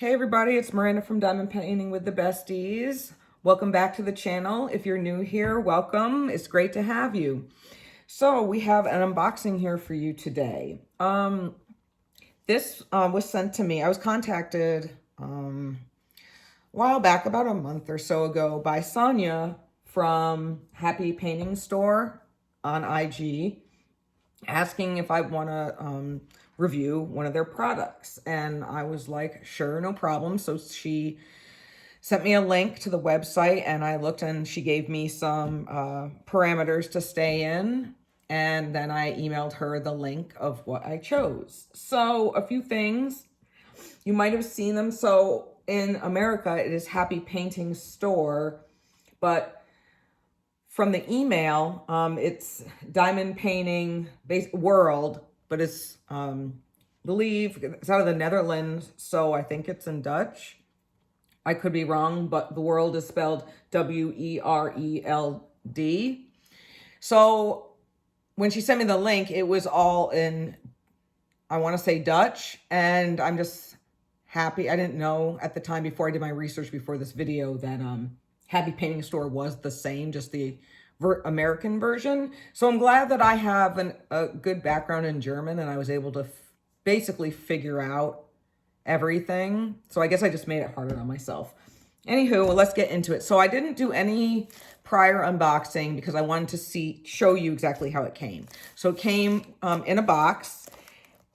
Hey everybody, it's Miranda from Diamond Painting with the Besties. Welcome back to the channel. If you're new here, welcome. It's great to have you. So we have an unboxing here for you today. This was sent to me. I was contacted a while back, about a month or so ago, by Sonia from Happy Painting Store on IG, asking if I want to review one of their products. And I was like, sure, no problem. So she sent me a link to the website and I looked and she gave me some parameters to stay in. And then I emailed her the link of what I chose. So a few things, you might have seen them. So in America, it is Happy Painting Store, but from the email, it's Diamond Painting Wereld, but it's, believe it's out of the Netherlands, so I think it's in Dutch. I could be wrong, but the world is spelled W-E-R-E-L-D. So when she sent me the link, it was all in, I want to say Dutch, and I'm just happy. I didn't know at the time before I did my research before this video that Happy Painting Store was the same, just the American version. So I'm glad that I have a good background in German and I was able to basically figure out everything. So I guess I just made it harder on myself. Anywho, well, let's get into it. So I didn't do any prior unboxing because I wanted to show you exactly how it came. So it came in a box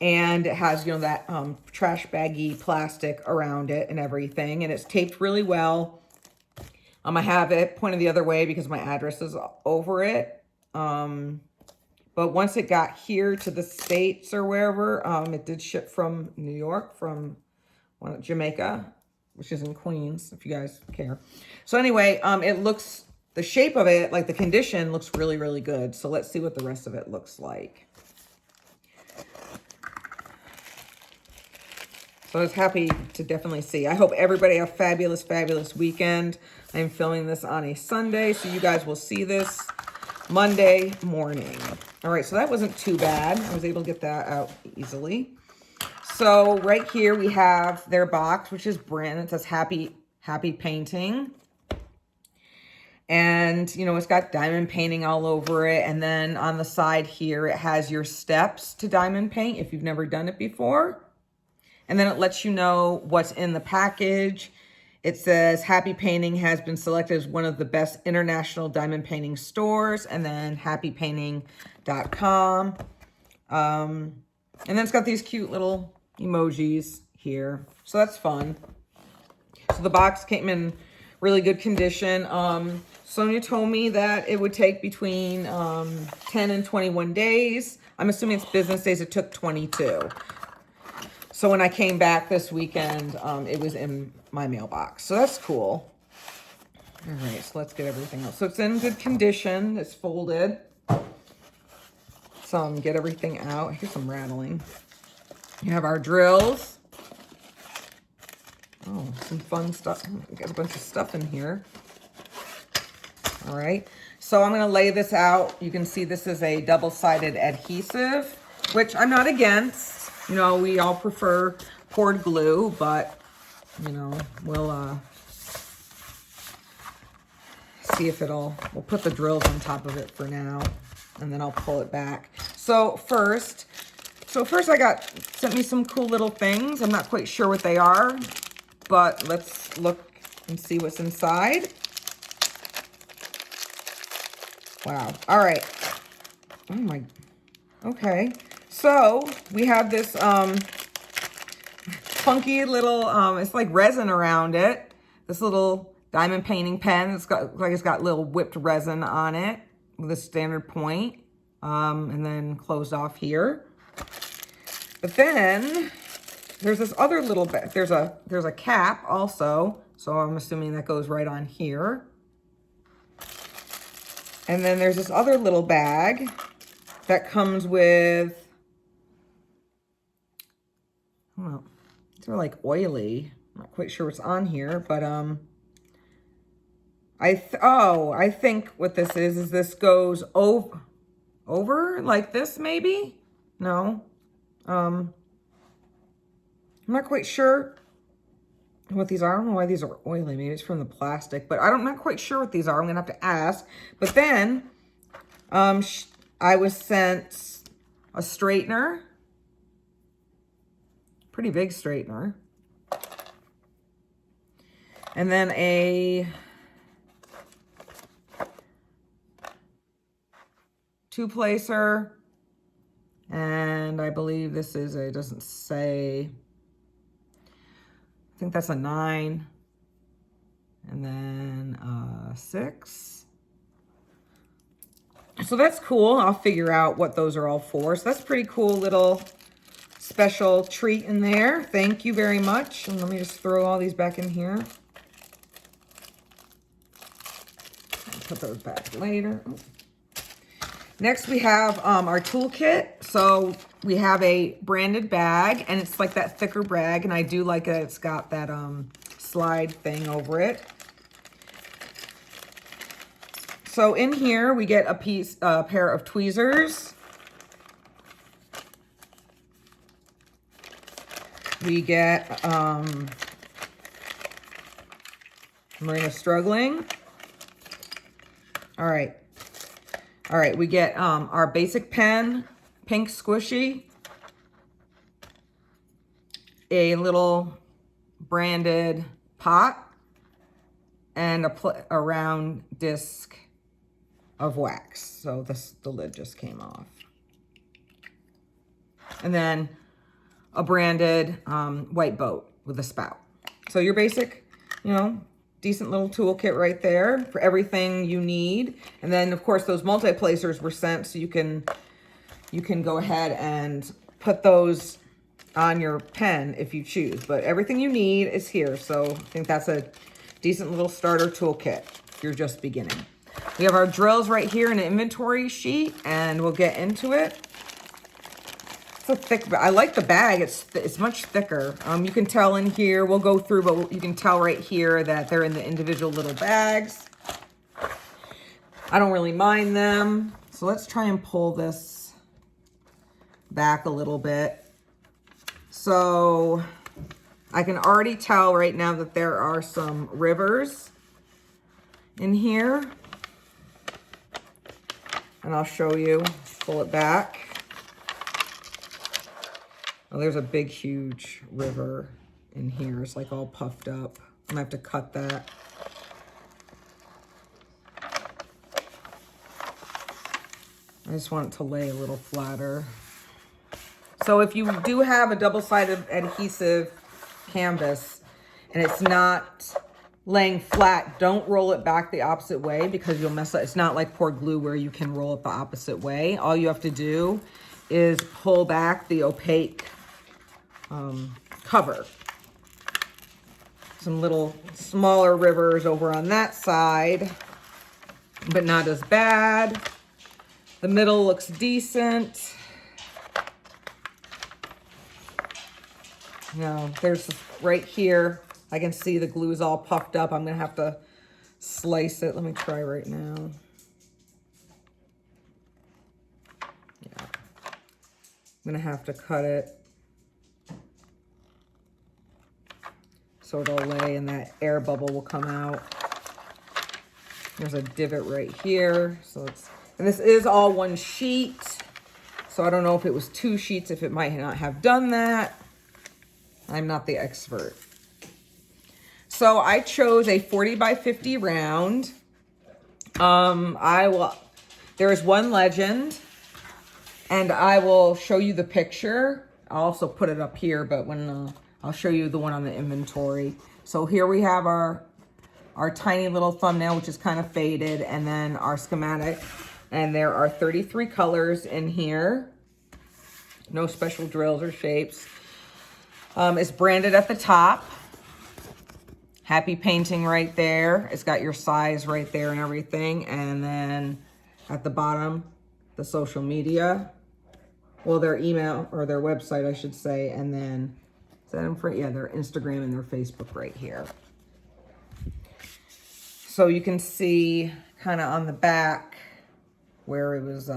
and it has, that trash baggy plastic around it and everything. And it's taped really well. I have it pointed the other way because my address is over it. But once it got here to the States or wherever, it did ship from New York, from Jamaica, which is in Queens, if you guys care. So anyway, it looks, the shape of it, like the condition, looks really, really good. So let's see what the rest of it looks like. So I was happy to definitely see. I hope everybody have a fabulous, fabulous weekend. I'm filming this on a Sunday, so you guys will see this Monday morning. All right, so that wasn't too bad. I was able to get that out easily. So right here we have their box, which is brand. It says Happy Painting. And, it's got diamond painting all over it. And then on the side here, it has your steps to diamond paint if you've never done it before. And then it lets you know what's in the package. It says Happy Painting has been selected as one of the best international diamond painting stores. And then happypainting.com. And then it's got these cute little emojis here. So that's fun. So the box came in really good condition. Sonia told me that it would take between 10 and 21 days. I'm assuming it's business days. It took 22. So when I came back this weekend, it was in my mailbox. So that's cool. All right, so let's get everything else. So it's in good condition. It's folded. So get everything out. Here's some rattling. You have our drills. Oh, some fun stuff. We got a bunch of stuff in here. All right. So I'm going to lay this out. You can see this is a double-sided adhesive, which I'm not against. We all prefer poured glue, but, we'll see if we'll put the drills on top of it for now, and then I'll pull it back. So first I sent me some cool little things. I'm not quite sure what they are, but let's look and see what's inside. Wow. All right. Oh my, okay. So we have this funky little, it's like resin around it. This little diamond painting pen. It's got little whipped resin on it with a standard point, and then closed off here. But then there's this other little bit. There's a cap also. So I'm assuming that goes right on here. And then there's this other little bag that comes with, well, it's like oily. I'm not quite sure what's on here, but I think what this is this goes over like this maybe? No. I'm not quite sure. what these are. I don't know why these are oily. Maybe it's from the plastic, but I'm not quite sure what these are. I'm gonna have to ask. But then I was sent a straightener, pretty big straightener, and then a 2-placer, and I believe this is it doesn't say. I think that's a 9, and then 6. So that's cool. I'll figure out what those are all for. So that's pretty cool little special treat in there. Thank you very much. And let me just throw all these back in here. I'll put those back later. Next we have our toolkit. So we have a branded bag, and it's like that thicker bag, and I do like that it's got that slide thing over it. So in here we get a pair of tweezers. We get Marina struggling. All right, we get our basic pen, pink squishy, a little branded pot, and a round disc of wax. So the lid just came off. And then a branded white boat with a spout. So your basic, decent little toolkit right there for everything you need. And then of course those multi-placers were sent, so you can go ahead and put those on your pen if you choose. But everything you need is here. So I think that's a decent little starter toolkit if you're just beginning. We have our drills right here in an inventory sheet, and we'll get into it. It's a thick, I like the bag. It's much thicker. You can tell in here, we'll go through, but you can tell right here that they're in the individual little bags. I don't really mind them. So let's try and pull this back a little bit. So I can already tell right now that there are some rivers in here. And I'll show you, pull it back. Oh, there's a big, huge river in here. It's like all puffed up. I'm gonna have to cut that. I just want it to lay a little flatter. So if you do have a double-sided adhesive canvas and it's not laying flat, don't roll it back the opposite way because you'll mess up. It's not like pour glue where you can roll it the opposite way. All you have to do is pull back the opaque cover. Some little smaller rivers over on that side, but not as bad. The middle looks decent. Now, there's right here, I can see the glue's all puffed up. I'm gonna have to slice it. Let me try right now. Yeah. I'm gonna have to cut it so it'll lay and that air bubble will come out. There's a divot right here. And this is all one sheet. So I don't know if it was 2 sheets, if it might not have done that. I'm not the expert. So I chose a 40 by 50 round. There is one legend, and I will show you the picture. I'll also put it up here, but when I'll show you the one on the inventory. So here we have our tiny little thumbnail, which is kind of faded, and then our schematic. And there are 33 colors in here. No special drills or shapes. It's branded at the top. Happy painting right there. It's got your size right there and everything. And then at the bottom, the social media. Well, their email or their website, I should say. And then, is that in front? Yeah, their Instagram and their Facebook right here. So you can see kind of on the back where it was,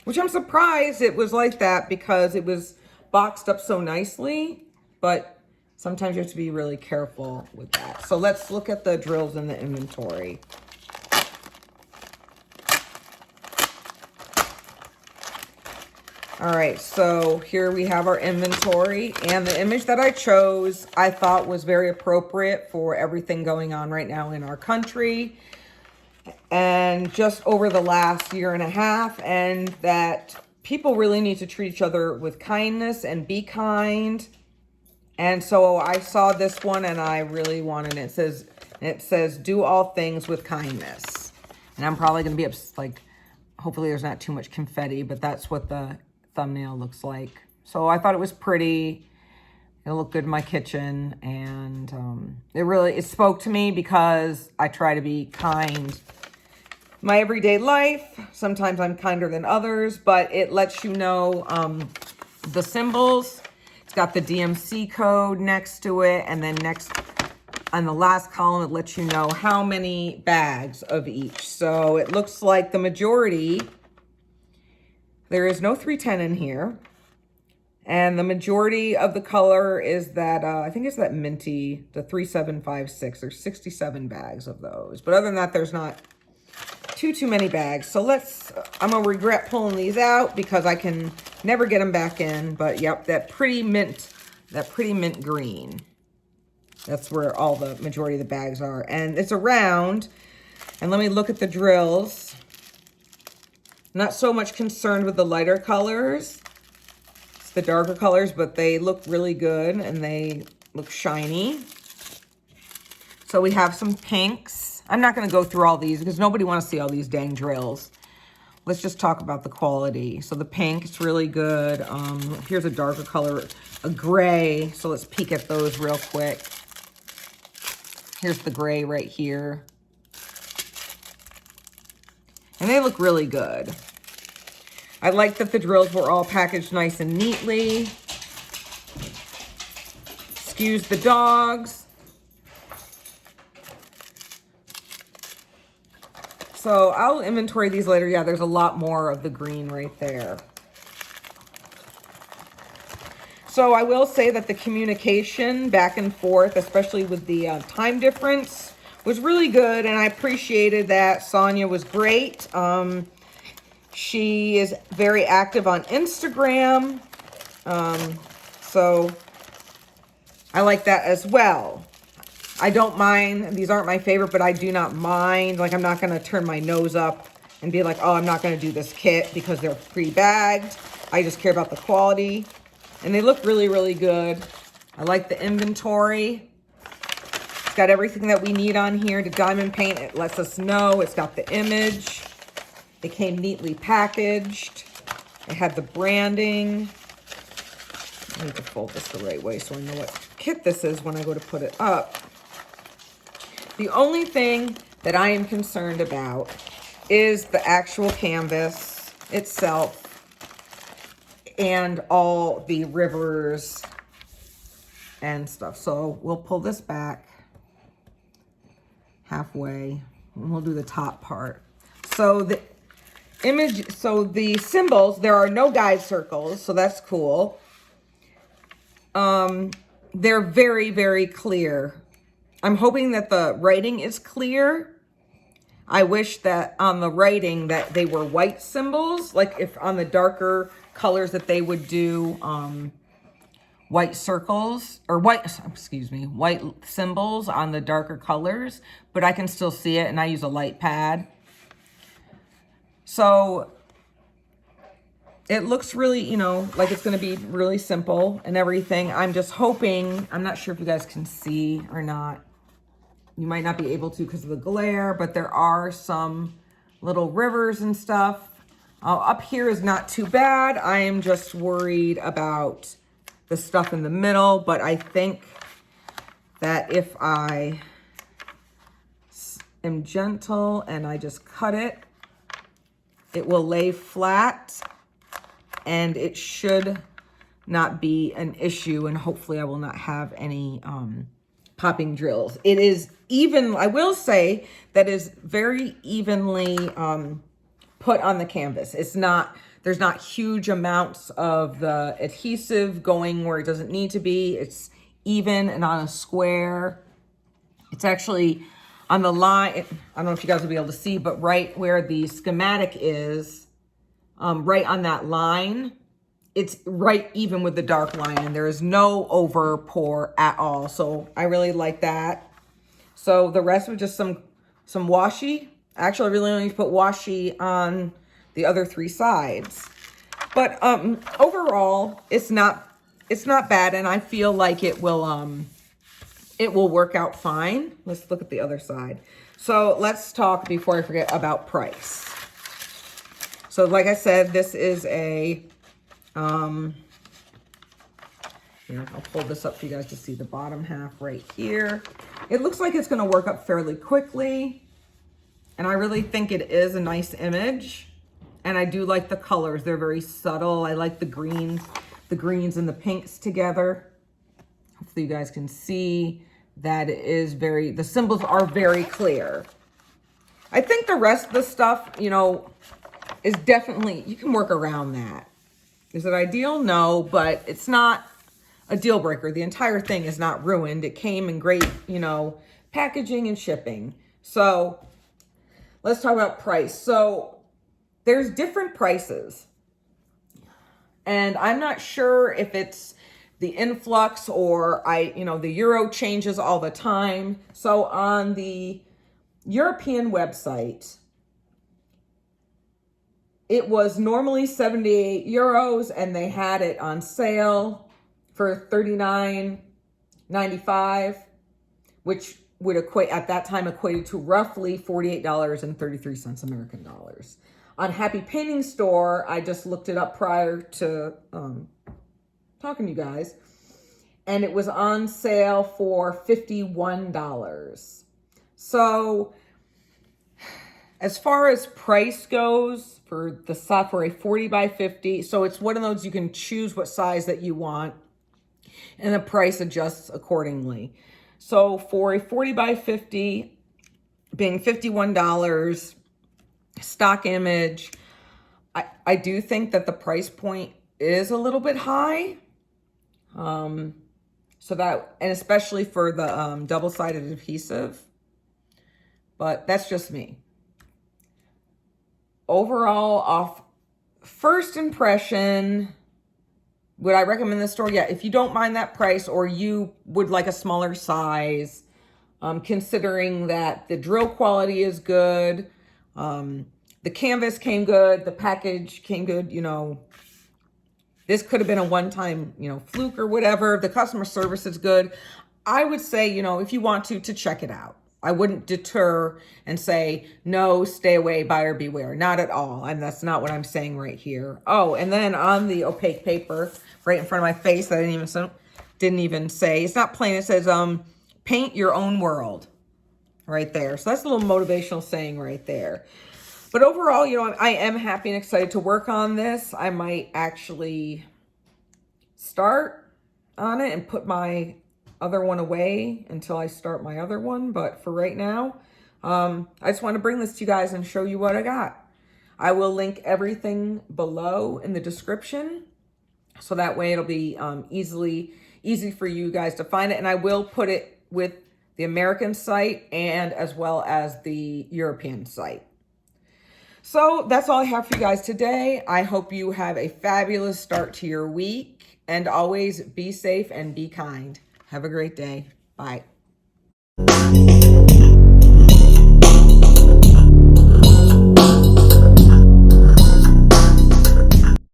which I'm surprised it was like that because it was boxed up so nicely, but Sometimes you have to be really careful with that. So let's look at the drills in the inventory. All right, so here we have our inventory, and the image that I chose, I thought was very appropriate for everything going on right now in our country and just over the last year and a half, and that people really need to treat each other with kindness and be kind. And so I saw this one and I really wanted it. It says, do all things with kindness. And I'm probably going to be like, hopefully there's not too much confetti, but that's what the thumbnail looks like. So I thought it was pretty. It looked good in my kitchen, and it spoke to me because I try to be kind. My everyday life, sometimes I'm kinder than others, but it lets you know the symbols. It's got the DMC code next to it, and then next on the last column, it lets you know how many bags of each. So it looks like the majority, there is no 310 in here. And the majority of the color is that, I think it's that minty, the 3756. There's 67 bags of those. But other than that, there's not too many bags. So I'm going to regret pulling these out because I can never get them back in. But yep, that pretty mint green. That's where all the majority of the bags are. And it's a round. And let me look at the drills. Not so much concerned with the lighter colors. It's the darker colors, but they look really good and they look shiny. So we have some pinks. I'm not going to go through all these because nobody wants to see all these dang drills. Let's just talk about the quality. So the pink is really good. Here's a darker color, a gray. So let's peek at those real quick. Here's the gray right here. And they look really good. I like that the drills were all packaged nice and neatly. Excuse the dogs. So I'll inventory these later. Yeah, there's a lot more of the green right there. So I will say that the communication back and forth, especially with the time difference, was really good. And I appreciated that. Sonia was great. She is very active on Instagram. So I like that as well. I don't mind. These aren't my favorite, but I do not mind. Like, I'm not going to turn my nose up and be like, oh, I'm not going to do this kit because they're pre-bagged. I just care about the quality. And they look really, really good. I like the inventory. It's got everything that we need on here to diamond paint. It lets us know. It's got the image. It came neatly packaged. It had the branding. I need to fold this the right way so I know what kit this is when I go to put it up. The only thing that I am concerned about is the actual canvas itself and all the rivers and stuff. So we'll pull this back halfway and we'll do the top part. So the image, so the symbols, there are no guide circles, so that's cool. They're very, very clear. I'm hoping that the writing is clear. I wish that on the writing that they were white symbols, like if on the darker colors that they would do white circles or white symbols on the darker colors, but I can still see it and I use a light pad. So it looks really, you know, like it's going to be really simple and everything. I'm just hoping, I'm not sure if you guys can see or not. You might not be able to because of the glare, but there are some little rivers and stuff. Up here is not too bad. I am just worried about the stuff in the middle, but I think that if I am gentle and I just cut it, it will lay flat and it should not be an issue, and hopefully I will not have any popping drills. It is even, I will say that is very evenly put on the canvas. It's not, there's not huge amounts of the adhesive going where it doesn't need to be. It's even and on a square. It's actually on the line. I don't know if you guys will be able to see, but right where the schematic is, right on that line, it's right even with the dark line, and there is no over pour at all. So I really like that. So the rest was just some washi. Actually, I really only put washi on the other 3 sides. But overall, it's not bad, and I feel like it will work out fine. Let's look at the other side. So let's talk, before I forget, about price. So like I said, this is a here, I'll pull this up for you guys to see the bottom half right here. It looks like it's going to work up fairly quickly, and I really think it is a nice image. And I do like the colors. They're very subtle. I like the greens and the pinks together. Hopefully you guys can see that it is the symbols are very clear. I think the rest of the stuff, you know, is definitely, you can work around that. Is it ideal? No, but it's not a deal breaker. The entire thing is not ruined. It came in great, you know, packaging and shipping. So let's talk about price. So there's different prices, and I'm not sure if it's the influx or the euro changes all the time. So on the European website, it was normally 78 euros, and they had it on sale for $39.95, which would at that time equated to roughly $48.33 American dollars. On Happy Painting Store, I just looked it up prior to talking to you guys, and it was on sale for $51. So as far as price goes for the software, a 40 by 50, so it's one of those you can choose what size that you want, and the price adjusts accordingly. So for a 40 by 50, being $51, stock image, I do think that the price point is a little bit high. So that, and especially for the double-sided adhesive, but that's just me. Overall, off first impression, would I recommend this store? Yeah, if you don't mind that price, or you would like a smaller size, considering that the drill quality is good, the canvas came good, the package came good, you know, this could have been a one-time, you know, fluke or whatever. The customer service is good. I would say, you know, if you want to check it out. I wouldn't deter and say, no, stay away, buyer beware. Not at all. And that's not what I'm saying right here. Oh, and then on the opaque paper right in front of my face that I didn't even say, it's not plain. It says, paint your own world right there. So that's a little motivational saying right there. But overall, you know, I am happy and excited to work on this. I might actually start on it and put my other one away until I start my other one. But for right now, I just want to bring this to you guys and show you what I got. I will link everything below in the description, so that way it'll be easy for you guys to find it. And I will put it with the American site and as well as the European site. So that's all I have for you guys today. I hope you have a fabulous start to your week, and always be safe and be kind. Have a great day. Bye.